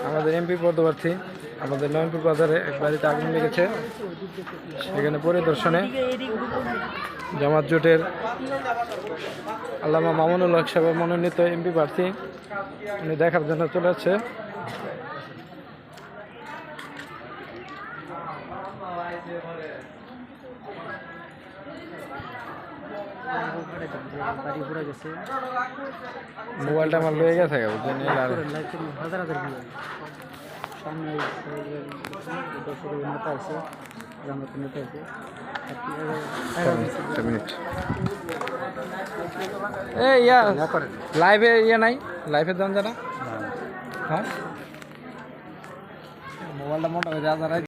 আমাদের এমপি পদপ্রার্থী আমাদের নয়নপুর বাজারে এক বাড়িতে আগুন লেগেছে। সেখানে পরিদর্শনে জামাত জোটের আল্লামা মামুনুল হক সাহেব মনোনীত এমপি প্রার্থী উনি দেখার জন্য চলে যাচ্ছে। মোবাইলটা আমার লয়ে গেছে লাইভে ইয়ে নাই, লাইভের দাম জানা। হ্যাঁ মোবাইলটা মোটা হয়ে যারা